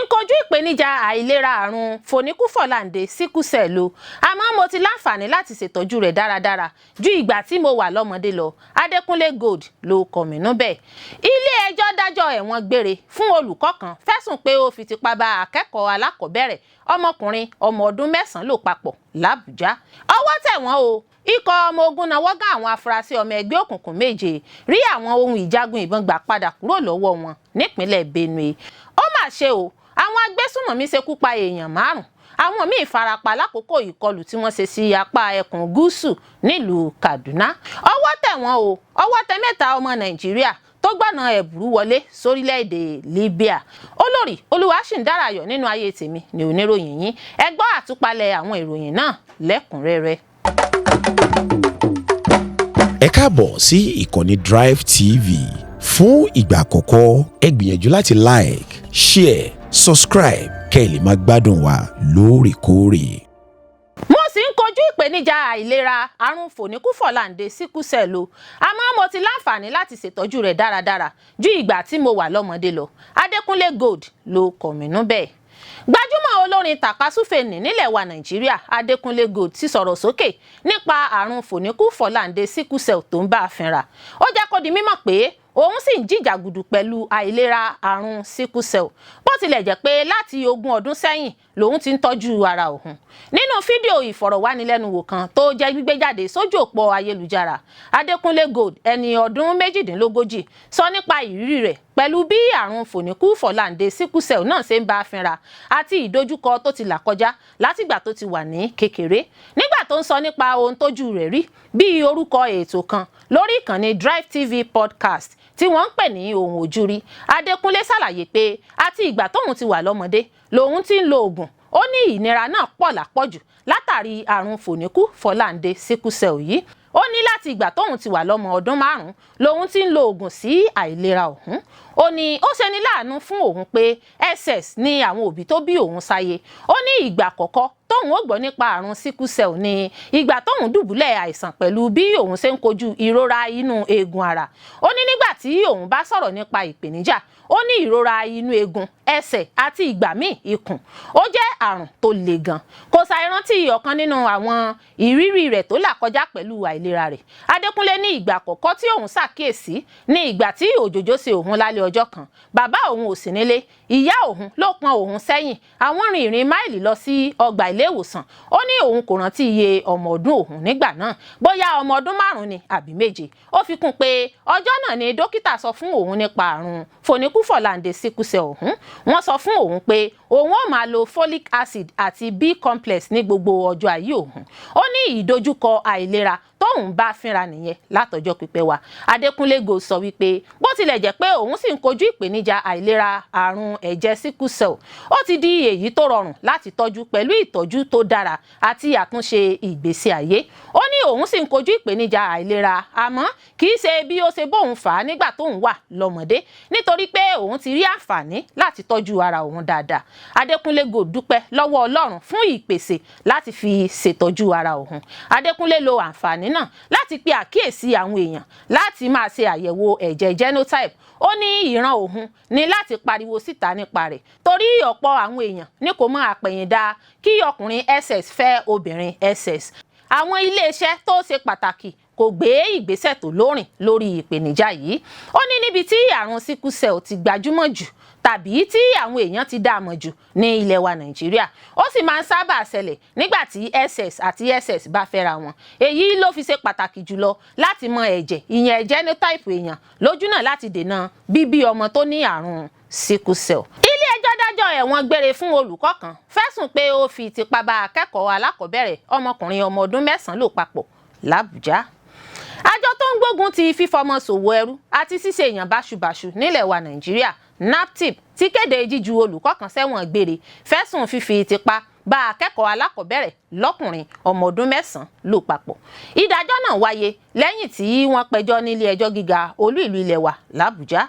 ń kojú ìpèníjà àìlera àrùn fòníkú-fọ̀láǹdè síkúsẹ̀lù àmọ́ mo ti láǹfààní láti ṣètọ́jú rẹ̀ dáradára ju ìgbà tí mo wà lọ́mọdé lọ. Adékúnlé Gold ló kọ mí nú bẹ́ẹ̀. Ilé-ẹjọ́ dájọ́ ẹ̀wọ̀n gbére fún olùkọ́ kan fẹ̀sùn pé ó fi tipá bá akẹ́kọ̀ọ́ alákọ̀ọ́bẹ̀rẹ̀ ọmọkùnrin ọmọ ọdún 9 lò papọ̀ l'Àbújá. Ọwọ́ tẹ̀ wọ́n o. Ikọ̀ ọmọ ogun náwó gán àwọn afurasí ọmọ ẹgbẹ́ òkùnkùn 7 rí àwọn ohun ìjagun ìbọn gbà padà kúrò lọ́wọ́ wọn nípínlẹ̀ Benue. Ó mà ṣe o, àwọn agbésùnmọ̀mí ṣekú pa èèyàn 5. Àwọn míì farapa lákòókò ìkọlù tí wọ́n ṣe sí apá ẹkùn gúúsù nílùú Kaduna. Ọwọ́ tẹ̀ wọ́n o, ọwọ́ tẹ̀ 3 ọmọ Nàìjíríà tó gbọ̀nà ẹ̀bùrú wọlé sórílẹ̀-èdè Libya. Olórí Olúwaṣìndárayọ̀ nínú ayé tèmi ni oníròyìn yín. Ẹ gbọ́ àtúpalẹ̀ àwọn ìròyìn náà lẹ́kùnrẹ́rẹ́. Ẹ káàbọ̀ sí ìkànnì Drive TV. Fún ìgbà àkọ́kọ́, ẹ gbìyànjú láti like, share, subscribe kẹ́ ẹ lè máa gbádùn wa lóòrèkóòrè. Mo sì ń kojú ìpèníjà àìlera àrùn fòníkú-fọ̀láǹdè síkúsẹ̀lù àmọ́ mo ti láǹfààní láti ṣètọ́jú rẹ̀ dáradára ju ìgbà tí mo wà lọ́mọdé lọ. Adékúnlé Gold ló kọ mí nú bẹ́ẹ̀. Gbajúmọ̀ olórin tàkasúfèé nílẹ̀ wa Nàìjíríà Adékúnlé Gold ti sọ̀rọ̀ sókè nípa àrùn fòníkú-fọ̀láǹdè síkúsẹ̀lù tó ń bá a fínra. Ó jẹ́ kó di mímọ̀ pé òun sì ń jìjàgùdù pẹ̀lú àìlera àrùn síkúsẹ̀lù bó tilẹ̀ jẹ́ pé láti 20 ọdún sẹ́yìn lòun ti ń tọ́jú ara òun. Nínú fídíò ìfọ̀rọ̀wánilẹ́nuwò kan tó jẹ́ gbígbé jáde sójú òpó ayélujára, Adékúnlé Gold ẹni ọdún 38 sọ nípa ìrírí rẹ̀ pẹ̀lú bí àrùn fòníkú-fọ̀láǹdè síkúsẹ̀lù náà ṣe ń bá a fínra àti ìdojúkọ tó ti là kọjá látìgbà tó ti wà ní kékeré. Nígbà tó ń sọ nípa ohun tójú rẹ̀ rí bí orúkọ ètò kan lórí ìkànnì Drive TV podcast tí wọ́n ń pè ní Ohun Ojúrí, Adékúnlé ṣàlàyé pé àti ìgbà tóun ti wà lọ́mọdé lòun ti ń lo oògùn. Ó ní ìnira náà pọ̀ lápọ̀jù látàrí àrùn fòníkú-fọ̀láǹdè síkúsẹ̀lù yìí. Ó ní láti ìgbà tóun ti wà lọ́mọ ọdún 5 lòun ti ń lo oògùn sí àìlera òun. Ó ní ó ṣeni láàánú fún òun pé SS ní àwọn òbí tó bí òun sáyé. Ó ní ìgbà àkọ́kọ́ tóun ó gbọ́ nípa àrùn síkúsẹ̀lù ní ìgbà tóun dùbúlẹ̀ àìsàn pẹ̀lú bí òun ṣe ń kojú ìrora inú eegun ara. Ó ní nígbà tí òun bá sọ̀rọ̀ nípa ìpèníjà, ó ní ìrora inú eegun, ẹsẹ̀ àti ìgbà míì ikùn. Ó jẹ́ àrùn tó le gan. Kò ṣàìrántí ọ̀kan nínú àwọn ìrírí rẹ̀ tó là kọjá pẹ̀lú àìlera rẹ̀. Adékúnlé ní ìgbà àkọ́kọ́ tí òun ṣàkíyèsí ní ìgbà tí òjòjò ṣe òun lálẹ́ ọjọ́ kan. Bàbá òun ò sí nílé, ìyá òun ló pọn òun sẹ́yìn. Àwọn rin ìrìn máìlì lọ sí ọgbà ilé ìwòsàn. Ó ní òun kò rántí iye ọmọ ọdún òun nígbà náà, bóyá ọmọ ọdún 5 ni àbí 7. Ó fi kún pé ọjọ́ náà ni dókítà sọ fún òun nípa àrùn fòníkú-fọ̀láǹdè síkúsẹ̀lù òun. Wọ́n sọ fún òun pé òun ó máa lo folic acid àti B-complex ní gbogbo ọjọ́ ayé òun. Ó ní ìdojúkọ àìlera tóun bá fínra nìyẹn látọjọ́ pípẹ́ wá. Adékúnlé Gold sọ wípé bó tilẹ̀ jẹ́ pé òun sì ń kojú ìpèníjà àìlera àrùn ẹ̀jẹ̀ síkúsẹ̀lù, ó ti di èyí tó rọrùn láti tọ́jú pẹ̀lú ìtọ́jú tó dára àti àtúnṣe ìgbésí ayé. Ó ní òun sì ń kojú ìpèníjà àìlera àmọ́ kì í ṣe bí ó ṣe bóun fà á nígbà tóun wà lọ́mọdé nítorí pé òun ti rí àǹfààní láti tọ́jú ara òun dáadáa. Adékúnlé Gold dúpẹ́ lọ́wọ́ Ọlọ́run fún ìpèsè láti fi ṣètọ́jú ara òun. Adékúnlé lo àǹfààní náà láti pe àkíyèsí àwọn èèyàn láti máa ṣe àyẹ̀wò ẹ̀jẹ̀ genotype. Ó ní ìran òun ní láti pariwo síta nípa rẹ̀ torí ọ̀pọ̀ àwọn èèyàn ní kò mọ àpẹ̀yìndà kí ọkùnrin SS fẹ́ obìnrin SS. Àwọn iléeṣẹ́ tó ṣe pàtàkì kò gbé ìgbésẹ̀ tó lóòrìn lórí ìpèníjà yìí. Ó ní níbi tí àrùn síkúsẹ̀lù ti gbajúmọ̀ jù tàbí tí àwọn èèyàn ti dá mọ̀ jù ní ilẹ̀ wa Nàìjíríà. Ó sì máa ń sábà ṣẹlẹ̀ nígbà tí SS àti SS bá fẹ́ra wọn. Èyí ló fi ṣe pàtàkì jùlọ láti mọ ẹ̀jẹ̀ ìyẹn genotype èèyàn lójú náà láti dènà bíbí ọmọ tó ní àrùn síkúsẹ̀lù. Ilé-ẹjọ́ dájọ́ ẹ̀wọ̀n gbére fún olùkọ́ kan fẹ̀sùn pé ó fi tipá bá akẹ́kọ̀ọ́ alákọ̀ọ́bẹ̀rẹ̀ ọmọkùnrin ọmọ ọdún 9 lò papọ̀ l'Àbújá. Àjọ tó ń gbógun ti fífọmọ ṣòwò ẹrú àti ṣíṣe èèyàn báṣubàṣu nílẹ̀ wa Nàìjíríà NAPTIP ti kéde jíju olùkọ́ kan sẹ́wọ̀n gbére fẹ̀sùn fífi tipá bá akẹ́kọ̀ọ́ alákọ̀ọ́bẹ̀rẹ̀ lọ́kùnrin ọmọ ọdún 9 lò papọ̀. Ìdájọ́ náà wáyé lẹ́yìn tí wọ́n pẹjọ́ nílé ẹjọ́ gíga olú ìlú ilẹ̀ wa l'Àbújá.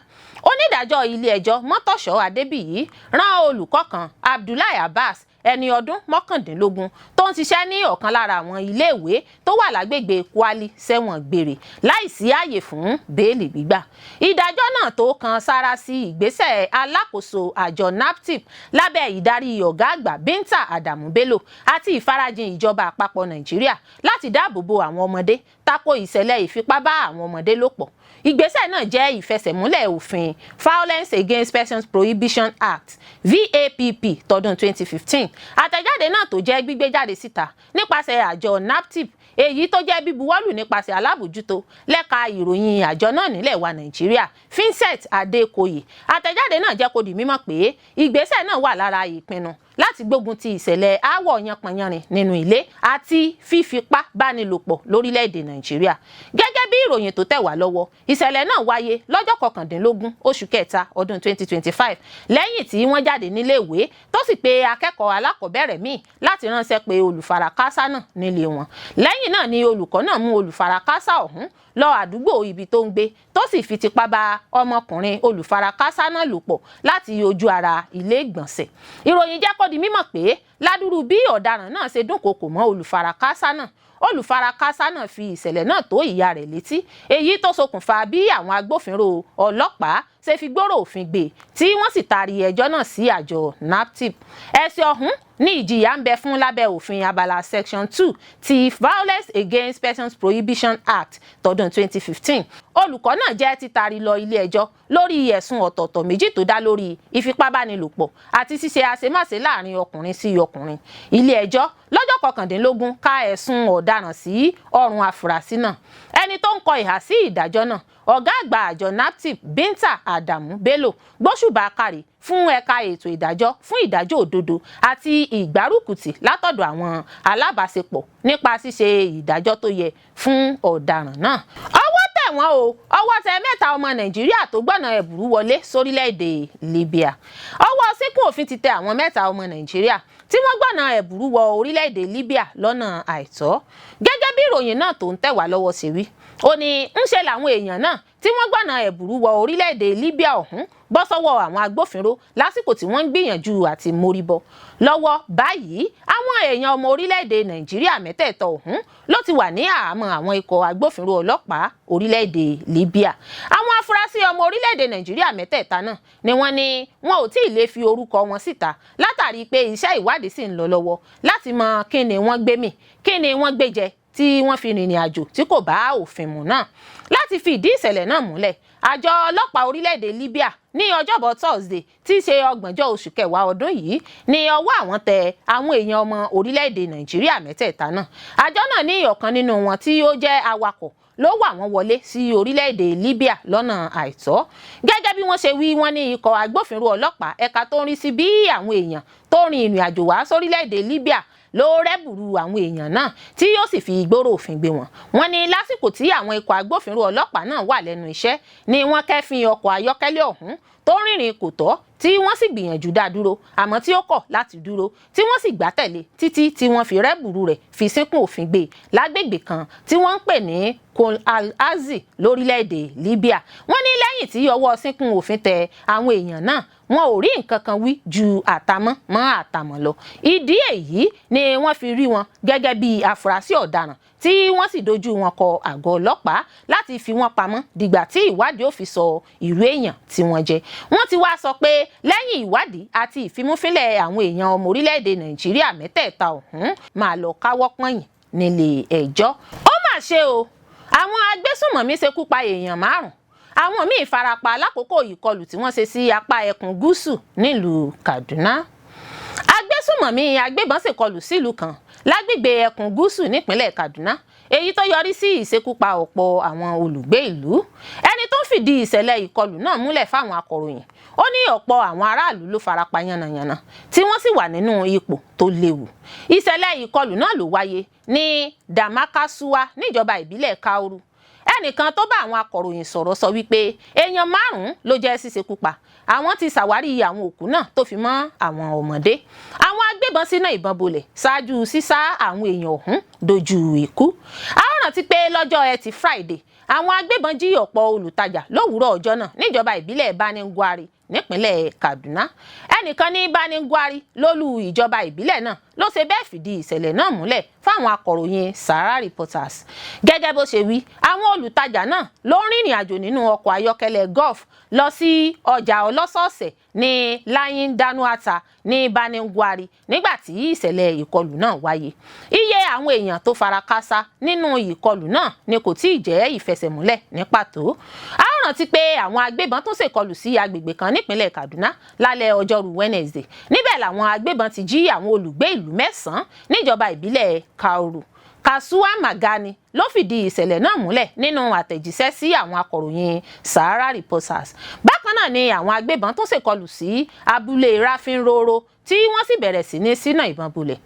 Onídàájọ́ ilé ẹjọ́ Mọ́tòṣọ́ Adébíyì rán olùkọ́ kan Abdullahi Abbas ẹni ọdún 19 tó ń ṣiṣẹ́ ní ọ̀kan lára àwọn iléèwé tó wà lágbègbè Kwali sẹ́wọ̀n gbére láìsí ààyè fún bẹ́ẹ̀lì gbígbà. Ìdájọ́ náà tó kan sára sí ìgbésẹ̀ alákòóso àjọ NAPTIP lábẹ́ ìdarí ọ̀gá àgbà Binta Adamu Bello àti ìfarajìn ìjọba àpapọ̀ Nàìjíríà láti dáàbò bo àwọn ọmọdé tako ìṣẹ̀lẹ̀ ìfipá bá àwọn ọmọdé lò pọ̀. Ìgbésẹ̀ náà jẹ́ ìfẹsẹ̀múlẹ̀ òfin Violence Against Persons Prohibition Act VAPP tọdún 2015. Àtẹ̀jáde náà tó jẹ́ gbígbé jáde síta nípasẹ̀ àjọ NAPTIP èyí tó jẹ́ bíbuwọ́lù nípasẹ̀ alábòjútó lẹ́ka ìròyìn àjọ náà nílẹ̀ wa Nàìjíríà Vincent Adekoye. Àtẹ̀jáde náà jẹ́ kó di mímọ̀ pé ìgbésẹ̀ náà wà lára ìpinnu láti gbógun ti ìṣẹ̀lẹ̀ aáwọ̀ yanpanyanrin nínú ilé àti fífipá bánilòpọ̀ lórílẹ̀‐èdè Nàìjíríà. Gẹ́gẹ́ bí ìròyìn tó tẹ̀ wá lọ́wọ́, ìṣẹ̀lẹ̀ náà wáyé lọ́jọ́ 19 oṣù kẹta ọdún 2025 lẹ́yìn tí wọ́n jáde níléèwé tó sì pe akẹ́kọ̀ọ́ alákọ̀ọ́bẹ̀rẹ̀ míì láti ránṣẹ́ pé olùfarakásá náà nílé wọn. Lẹ́yìn náà ni olùkọ́ náà mú olùfarakásá ọ̀hún lọ àdúgbò ibi tó ń gbé tó sì fi tipá bá ọmọkùnrin olùfarakásá náà lò pọ̀ láti ojú ara ilé ìgbọ̀nsẹ̀. Ìròyìn jẹ́ kó di mímọ̀ pé ládùrú bí ọ̀daràn náà ṣe dúnkokò mọ́ olùfarakásá náà fi ìṣẹ̀lẹ̀ náà tó ìyá rẹ̀ létí, èyí tó ṣokùnfà bí àwọn agbófinró ọlọ́pàá ṣe fi gbòòrò òfin gbé tí wọ́n sì taari ẹjọ́ náà sí àjọ NAPTIP. Ẹ̀sẹ̀ ọ̀hún ní ìjìyà ń bẹ fún lábẹ́ òfin abala section 2 ti Violence Against Persons Prohibition Act tọdún 2015. Olùkọ́ náà jẹ́ títaari lọ ilé ẹjọ́ lórí ẹ̀sùn ọ̀tọ̀ọ̀tọ̀ méjì tó dá lórí ìfipábánilòpọ̀ àti ṣíṣe àṣemáṣe láàrin ọkùnrin sí ọkùnrin. Ilé ẹjọ́ lọ́jọ́ 19 ká ẹ̀sùn ọ̀daràn sí ọrùn afurasí náà. Ẹni tó ń kọ ìhà sí ìdájọ́ náà, ọ̀gá àgbà àjọ NAPTIP Binta Adamu Bello gbóṣùbà kárí fún ẹ̀ka ètò ìdájọ́ fún ìdájọ́ òdodo àti ìgbárùkùtì látọ̀dọ̀ àwọn alábàáṣepọ̀ nípa ṣíṣe ìdájọ́ tó yẹ fún ọ̀daràn náà. Ọwọ́ tẹ̀ wọ́n o, ọwọ́ tẹ 3 ọmọ Nàìjíríà tó gbọ̀nà ẹ̀bùrú wọlé sórílẹ̀-èdè Libya. Ọwọ́ síkùn òfin ti tẹ àwọn 3 ọmọ Nàìjíríà tí wọ́n gbọ̀nà ẹ̀bùrú wọ orílẹ̀-èdè Libya lọ́nà àìtọ́. Gẹ́gẹ́ bí ìròyìn náà tó ń tẹ̀ wá lọ́wọ́ ṣe wí, ó ní ń ṣe làwọn èèyàn náà tí wọ́n gbọ̀nà ẹ̀bùrú wọ orílẹ̀-èdè Libya ọ̀hún bọ́ sọ́wọ́ àwọn agbófinró lásìkò tí wọ́n ń gbìyànjú àti mórí bọ́. Lọ́wọ́ báyìí àwọn èèyàn ọmọ orílẹ̀-èdè Nàìjíríà 3 ọ̀hún ló ti wà ní àhámọ́ àwọn ikọ̀ agbófinró ọlọ́pàá orílẹ̀-èdè Libya. Àwọn afurasí ọmọ orílẹ̀-èdè Nàìjíríà 3 náà ni wọ́n ní wọn ò tí ì lè fi orúkọ wọn síta látàrí pé iṣẹ́ ìwádìí sì ń lọ lọ́wọ́ láti mọ kí ni wọ́n gbé mì, kí ni wọ́n gbé jẹ tí wọ́n fi rìnrìn àjò tí kò bá òfin mu náà. Láti fi ìdí ìṣẹ̀lẹ̀ náà múlẹ̀, àjọ ọlọ́pàá orílẹ̀-èdè Libya ní ọjọ́bọ̀ Thursday tí í ṣe 30 oṣù kẹwàá ọdún yìí ní ọwọ́ àwọn tẹ àwọn èèyàn ọmọ orílẹ̀-èdè Nàìjíríà 3 náà. Àjọ náà ní ọ̀kan nínú wọn tí ó jẹ́ awakọ̀ ló wà wọ́n wọlé sí orílẹ̀-èdè Libya lọ́nà àìtọ́. Gẹ́gẹ́ bí wọ́n ṣe wí, wọ́n ní ikọ̀ agbófinró ọlọ́pàá ẹ̀ka tó ń rí sí bí àwọn èèyàn tó rin ìrìn àjò wá sórílẹ̀-èdè Libya ló rẹ́bùrú àwọn èèyàn náà tí yóò sì fi ìgbóró òfin gbé wọn. Wọ́n ní lásìkò tí àwọn ikọ̀ agbófinró ọlọ́pàá náà wà lẹ́nu iṣẹ́ ni wọ́n kẹ́fín ọkọ̀ ayọ́kẹ́lẹ́ ọ̀hún tó rìnrìn kò tọ́ tí wọ́n sì gbìyànjú dá dúró àmọ́ tí ó kọ̀ láti dúró tí wọ́n sì gbá tẹ̀lé títí tí wọ́n fi rẹ́bùrú rẹ̀ fi sínkún òfin gbé lágbègbè kan tí wọ́n ń pè ní Kol Al-Azi lórílẹ̀‐èdè Libya. Wọ́n ní lẹ́yìn tí ọwọ́ sínkún òfin tẹ àwọn èèyàn náà wọn ò rí nǹkan kan wí ju àtàmọ́ mọ́ àtàmọ́ lọ. Ìdí èyí ni wọ́n fi rí wọn gẹ́gẹ́ bí afurasí ọ̀daràn tí wọ́n sì dojú wọn kọ àgọ́ ọlọ́pàá láti fi wọ́n pamọ́ dìgbà tí ìwádìí ò fi sọ ìrú èèyàn tí wọ́n jẹ́. Wọ́n ti wá sọ pé lẹ́yìn ìwádìí àti ìfimúfínlẹ̀ àwọn èèyàn ọmọ orílẹ̀-èdè Nàìjíríà 3 ọ̀hún máa lọ káwọ́ pọ̀nyìn nílé ẹjọ́. Ó mà ṣe o, àwọn agbésùnmọ̀mí ṣekú pa èèyàn 5, àwọn míì farapa lákòókò ìkọlù tí wọ́n ṣe sí apá ẹkùn gúúsù nílùú Kaduna. Agbésùnmọ̀mí agbébọn ṣèkọlù sílùú kan lágbègbè ẹkùn gúúsù nípínlẹ̀ Kaduna, èyí tó yọrí sí ìṣekúpa ọ̀pọ̀ àwọn olùgbé ìlú. Ẹni tó ń fìdí ìṣẹ̀lẹ̀ ìkọlù náà múlẹ̀ fáwọn akọ̀ròyìn, ó ní ọ̀pọ̀ àwọn aráàlú ló farapa yánnayànna tí wọ́n sì wà nínú ipò tó léwu. Ìṣẹ̀lẹ̀ ìkọlù náà ló wáyé ní Damakasuwa níjọba ìbílẹ̀ Kauru. Ẹnìkan tó bá àwọn akọ̀ròyìn sọ̀rọ̀ sọ wípé èèyàn 5 ló jẹ́ ṣíṣekúpa. Àwọn ti ṣàwárí àwọn òkú náà tó fi mọ́ àwọn ọmọdé. Àwọn agbébọn agbébọn ṣínà ìbọn bolẹ̀ ṣáájú sísá àwọn èèyàn ọ̀hún dojú ikú. a ó rántí pé lọ́jọ́ Ẹtì Friday àwọn agbébọn jí ọ̀pọ̀ olùtajà lówùúrọ̀ ọjọ́ náà níjọba ìbílẹ̀ Baningwari nípínlẹ̀ Kaduna. ẹnìkan ní Baningwari lólú ìjọba ìbílẹ̀ náà ló ṣe bẹ́ẹ̀ fìdí ìṣẹ̀lẹ̀ náà múlẹ̀ fáwọn akọ̀ròyìn Sahara Reporters. gẹ́gẹ́ bó ṣe wí, àwọn olùtajà náà ló ń rìnrìn àjò nínú ọkọ̀ ayọ́kẹ́lẹ́ Golf lọ sí ọjà ọlọ́sọ̀ọ̀sẹ̀ ní Layin Danuata ní Baningwari nígbà tí ìṣẹ̀lẹ̀ ìkọlù náà wáyé. iye àwọn èèyàn tó fara káásá nínú ìkọlù náà ni kò tíì jẹ́ ìfẹsẹ̀múlẹ̀ ní pàtó. a ó rántí pé àwọn agbébọn tún ṣèkọlù sí agbègbè kan nípínlẹ̀ Kaduna lálẹ́ ọjọ́rú Wednesday. níbẹ̀ làwọn agbébọn ti jí àwọn olùgbé ìlú 9 níjọba ìbílẹ̀ Kauru. Kasuwa Magani ló fìdí ìṣẹ̀lẹ̀ náà múlẹ̀ nínú àtẹ̀jíṣẹ́ sí àwọn akọ̀ròyìn Sahara Reporters. bákan náà ni àwọn agbébọn tún ṣèkọlù sí abúlé Rafinroro tí wọ́n sì bẹ̀rẹ̀ sí ní ṣínà ìbọn bolẹ̀.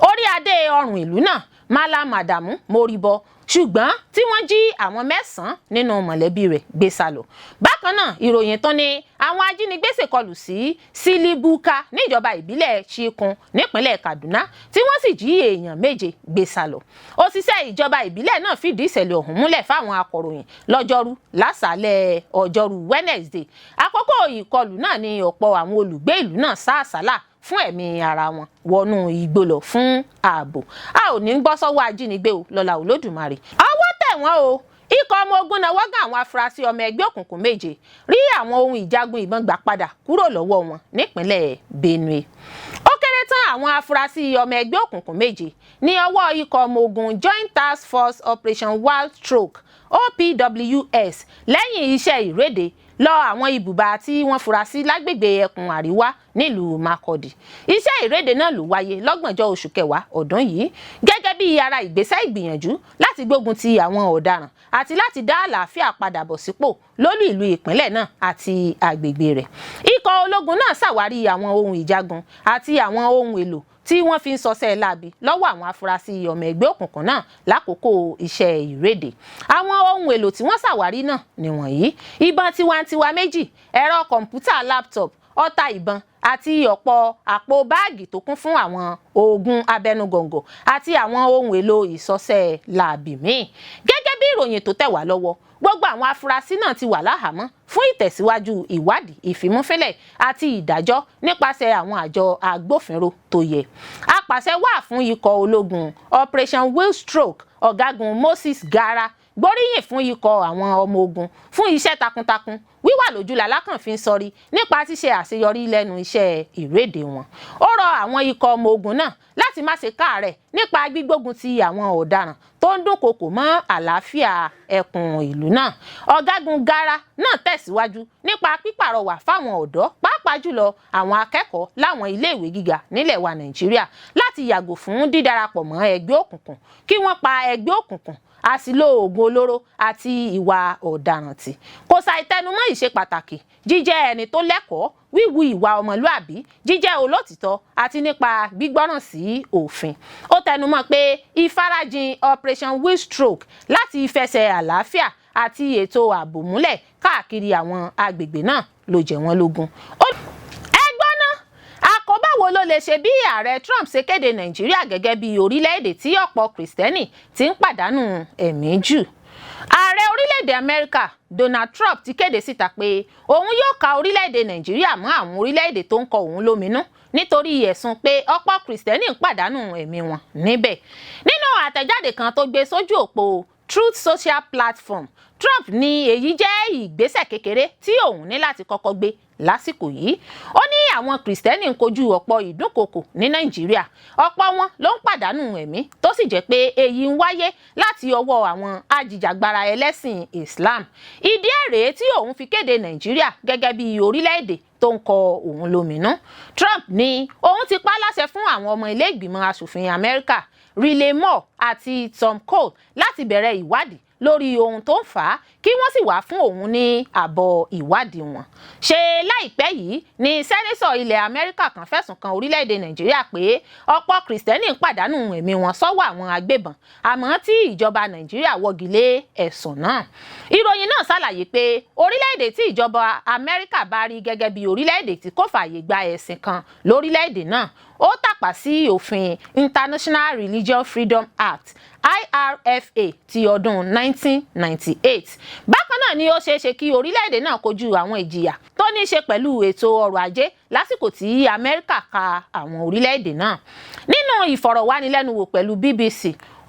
orí adé ọrùn ìlú náà Malam Adamu mórí bọ́, ṣùgbọ́n tí wọ́n jí àwọn 9 nínú mọ̀lẹ́bí rẹ̀ gbé sá lọ. bákan náà ìròyìn tún ní àwọn ajínigbé ṣèkọlù sí Silibuka níjọba ìbílẹ̀ Chikun nípínlẹ̀ Kaduna tí wọ́n sì jí èèyàn 7 gbé sá lọ. òṣìṣẹ́ ìjọba ìbílẹ̀ náà fìdí ìṣẹ̀lẹ̀ ọ̀hún múlẹ̀ fáwọn akọ̀ròyìn lọ́jọ́rú lásàálẹ̀ ọjọ́rú Wednesday. àkókò ìkọlù náà ni ọ̀pọ̀ àwọn olùgbé ìlú náà sá àsálà fún ẹ̀mí ara wọn wọnú igbó lọ fún ààbò. a ò ní gbọ́ sọ́wọ́ ajínigbé o lọ́la Olódùmarè. ọwọ́ tẹ̀ wọ́n o. ikọ̀ ọmọ ogun náà wọ́gán àwọn afurasí ọmọ ẹgbẹ́ òkùnkùn 7 rí àwọn ohun ìjagun ìbọn gbà padà kúrò lọ́wọ́ wọn nípínlẹ̀ Benue. ó kéré tán àwọn afurasí ọmọ ẹgbẹ́ òkùnkùn 7 ní ọwọ́ ikọ̀ ọmọ ogun Joint Task Force Operation Wild Stroke OPWS lẹ́yìn iṣẹ́ ìréde lọ àwọn ibùba tí wọ́n fura sí lágbègbè ẹkùn àríwá nílùú Makurdi. iṣẹ́ ìréde náà ló wáyé lọ́gbọ̀njọ́ oṣù kẹwàá ọdún yìí gẹ́gẹ́ bí ara ìgbésẹ̀ ìgbìyànjú láti gbógun ti àwọn ọ̀daràn àti láti dá àlàáfíà padà bọ̀ sípò lólú ìlú ìpínlẹ̀ náà àti agbègbè rẹ̀. ikọ̀ ológun náà ṣàwárí àwọn ohun ìjagun àti àwọn ohun èlò tí wọ́n fi ń ṣọṣẹ́ láabi lọ́wọ́ àwọn afurasí ọmọ ẹgbẹ́ òkùnkùn náà lákòókò iṣẹ́ ìréde. àwọn ohun èlò tí wọ́n ṣàwárí náà nìwọ̀nyí: ìbọn tiwantiwa 2, ẹ̀rọ kọ̀ǹpútà laptop, ọta ìbọn àti ọ̀pọ̀ àpò báàgì tó kún fún àwọn oògùn abẹnugọ̀ngọ̀ àti àwọn ohun èlò ìṣọṣẹ́ láabi míì. gẹ́gẹ́ bí ìròyìn tó tẹ̀ wá lọ́wọ́, gbogbo àwọn afurasí náà ti wà láhàámọ́ fún ìtẹ̀síwájú ìwádìí, ìfimúfínlẹ̀ àti ìdájọ́ nípasẹ̀ àwọn àjọ agbófinró tó yẹ. apàṣẹ wà fún ikọ̀ ológun Operation Wild Stroke ọ̀gágun Moses Gara gbóríyìn fún ikọ̀ àwọn ọmọ ogun fún iṣẹ́ takuntakun wíwà lójú làlákàn fi ń sọrí nípa ṣíṣe àṣeyọrí lẹ́nu iṣẹ́ ìréde wọn. ó rọ àwọn ikọ̀ ọmọ ogun náà láti má ṣe káàárẹ̀ nípa gbígbógun ti àwọn ọ̀daràn tó ń dúnkokò mọ́ àlàáfíà ẹkùn ìlú náà. ọ̀gágun Gara náà tẹ̀síwájú nípa pípàrọwà fáwọn ọ̀dọ́ pàápàá jùlọ àwọn akẹ́kọ̀ọ́ láwọn iléèwé gíga nílẹ̀ wa Nàìjíríà láti yàgò fún dídarapọ̀ mọ́ ẹgbẹ́ òkùnkùn, kí wọ́n pa ẹgbẹ́ òkùnkùn, àṣìlò oògùn olóró àti ìwà ọ̀daràn tì. kò ṣàìtẹnumọ́ ìṣe pàtàkì jíjẹ́ ẹni tó lẹ́kọ̀ọ́, wíwu ìwà ọmọlúàbí, jíjẹ́ olótìtọ́ àti nípa gbígbọ́ràn sí òfin. ó tẹnumọ́ pé ìfarajìn Operation Wild Stroke láti fẹsẹ̀ àlàáfíà àti ètò ààbò múlẹ̀ káàkiri àwọn agbègbè náà ló jẹ wọ́n lógún. Báwo ló lè ṣe bí ààrẹ Trump ṣe kéde Nàìjíríà gẹ́gẹ́ bí orílẹ̀-èdè tí ọ̀pọ̀ Kìrìsìtẹ́nì ti ń pàdánù ẹ̀mí jù? Ààrẹ orílẹ̀-èdè Amẹ́ríkà Donald Trump ti kéde síta pé òun yóò ka orílẹ̀-èdè Nàìjíríà mọ́ àwọn orílẹ̀-èdè tó ń kọ òun lóminú nítorí ẹ̀sùn pé ọ̀pọ̀ Kìrìsìtẹ́nì ń pàdánù ẹ̀mí wọn níbẹ̀. Nínú àtẹ̀jáde kan tó gbé sójú òpó Truth Social Platform, Trump ní èyí jẹ́ ìgbésẹ̀ kékeré tí òun ní láti kọ́kọ́ gbé lásìkò yìí. ó ní àwọn Kìrìsìtẹ́nì ń kojú ọ̀pọ̀ ìdúnkokò ní Nàìjíríà, ọ̀pọ̀ wọn ló ń pàdánù ẹ̀mí tó sì jẹ́ pé èyí ń wáyé láti ọwọ́ àwọn ajìjàgbara ẹlẹ́sìn Islam. ìdí rèé tí òun fi kéde Nàìjíríà gẹ́gẹ́ bí orílẹ̀-èdè tó ń kọ òun lóminú. Trump ní òun ti pa láṣẹ fún àwọn ọmọ ilé ìgbìmọ̀ asòfin Amẹ́ríkà Riley Moore àti Tom Cole láti bẹ̀rẹ̀ ìwádìí lórí ohun tó ń fà á kí wọ́n sì wá fún òun ní àbọ̀ ìwádìí wọn. ṣe láìpẹ́ yìí ni sẹ́nẹ́sọ̀ ilẹ̀ Amẹ́ríkà kan fẹ̀sùn kan orílẹ̀-èdè Nàìjíríà pé ọ̀pọ̀ kìrìsìtẹ́nì ń pàdánù ẹ̀mí wọn sọ́wọ́ àwọn agbébọn àmọ́ tí ìjọba Nàìjíríà wọ́gi lé ẹ̀sùn náà. ìròyìn náà ṣàlàyé pé orílẹ̀-èdè tí ìjọba Amẹ́ríkà bá rí gẹ́gẹ́ bí orílẹ̀-èdè tí kò fààyè gba ẹ̀sìn kan lórílẹ̀-èdè náà ó tàpá sí òfin International Religious Freedom Act IRFA ti ọdún 1998. bákan náà ni ó ṣeéṣe kí orílẹ̀-èdè náà kojú àwọn ìjìyà tó ní í ṣe pẹ̀lú ètò ọrọ̀ ajé lásìkò tí Amẹ́ríkà ka àwọn orílẹ̀-èdè náà. nínú ìfọ̀rọ̀wánilẹ́nuwò pẹ̀lú BBC,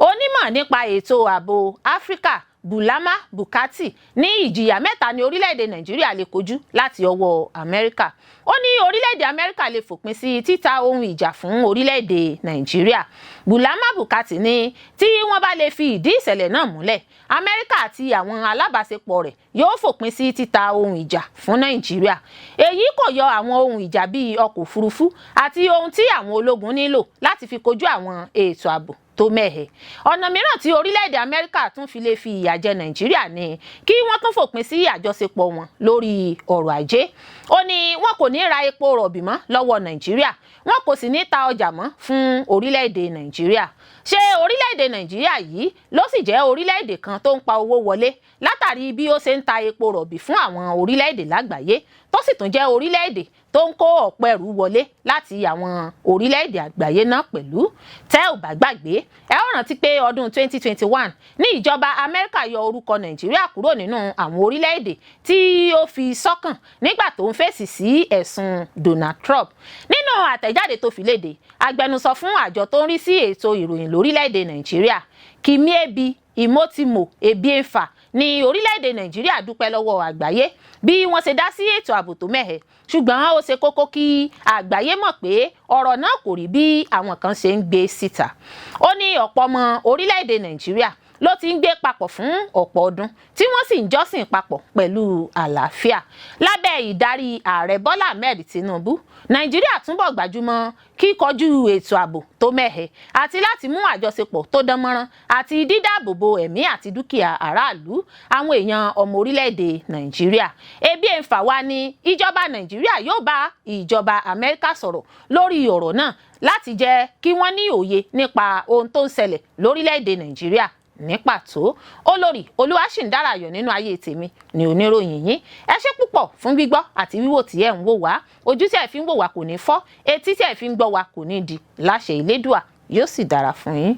onímọ̀ nípa ètò ààbò Áfíríkà Bulama Bukati ní ìjìyà mẹ́ta ní orílẹ̀-èdè Nàìjíríà lè kojú láti ọwọ́ Amẹ́ríkà. ó ní orílẹ̀-èdè Amẹ́ríkà lè fòpin sí títa ohun ìjà fún orílẹ̀-èdè Nàìjíríà. Bulama Bukati ní tí wọ́n bá lè fi ìdí ìṣẹ̀lẹ̀ náà múlẹ̀, Amẹ́ríkà àti àwọn alábàáṣepọ̀ rẹ̀ yóò fòpin sí títa ohun ìjà fún Nàìjíríà. èyí kò yọ àwọn ohun ìjà bíi ọkọ̀ òfurufú àti ohun tí àwọn ológun nílò láti fi kojú àwọn ètò ààbò tó mẹ́hẹ̀. ọ̀nà mìíràn tí orílẹ̀-èdè Amẹ́ríkà tún fi lè fi ìyà jẹ Nàìjíríà ni kí wọ́n tún fòpin sí àjọṣepọ̀ wọn lórí ọrọ̀ ajé. ó ní wọn kò ní ra epo rọ̀bì mọ́ lọ́wọ́ Nàìjíríà, wọn kò sì ní ta ọjà mọ́ fún orílẹ̀-èdè Nàìjíríà. ṣé orílẹ̀-èdè Nàìjíríà yìí ló sì jẹ́ orílẹ̀-èdè kan tó ń pa owó wọlé látàrí bí ó ṣe ń ta epo rọ̀bì fún àwọn orílẹ̀-èdè lágbàáyé, tó sì tún jẹ́ orílẹ̀-èdè tó ń kó ọ̀pọ̀ ẹrù wọlé láti àwọn orílẹ̀-èdè àgbáyé náà pẹ̀lú. tẹ́ ò bá gbàgbé, ẹ ó rántí pé ọdún 2021 ní ìjọba Amẹ́ríkà yọ orúkọ Nàìjíríà kúrò nínú àwọn orílẹ̀-èdè tí ó fi sọ́kàn nígbà tó ń fèsì sí ẹ̀sùn Donald Trump. nínú àtẹ̀jáde tó fi léde, agbẹnusọ fún àjọ tó ń rí sí ètò ìròyìn lórílẹ̀-èdè Nàìjíríà, Kìmíẹ́bí Ìmótìmọ̀ Ebiẹ̀fà, ní orílẹ̀-èdè Nàìjíríà dúpẹ́ lọ́wọ́ àgbáyé bí wọ́n ṣe dá sí ètò ààbò tó mẹ́hẹ̀, ṣùgbọ́n ó ṣe kókó kí àgbáyé mọ̀ pé ọ̀rọ̀ náà kò rí bí àwọn kan ṣe ń gbé síta. ó ní ọ̀pọ̀ ọmọ orílẹ̀-èdè Nàìjíríà ló ti ń gbé papọ̀ fún ọ̀pọ̀ ọdún tí wọ́n sì ń jọ́sìn papọ̀ pẹ̀lú àlàáfíà. lábẹ́ ìdarí ààrẹ Bọ́lá Ahmed Tinubu, Nàìjíríà túbọ̀ gbajúmọ̀ kíkọjú ètò ààbò tó mẹ́hẹ̀ àti láti mú àjọṣepọ̀ tó dán mọ́rán àti dídáàbòbò ẹ̀mí àti dúkìá aráàlú àwọn èèyàn ọmọ orílẹ̀-èdè Nàìjíríà. Ebiẹ̀fà wá ní ìjọba Nàìjíríà yóò bá ìjọba Amẹ́ríkà sọ̀rọ̀ lórí ọ̀rọ̀ náà láti jẹ́ kí wọ́n ní òye nípa ohun tó ń ṣẹlẹ̀ lórílẹ̀-èdè Nàìjíríà ní pàtó. Olórí Olúwaṣìndárayọ̀ nínú ayé tèmi ni oníròyìn yín. ẹ ṣé púpọ̀ fún gbígbọ́ àti wíwò tí ẹ ń wò wá. ojú tí ẹ fi ń wò wá kò ní fọ́, etí tí ẹ fi ń gbọ́ wá kò ní di. láṣẹ Elédùà yóò sì dára fún yín.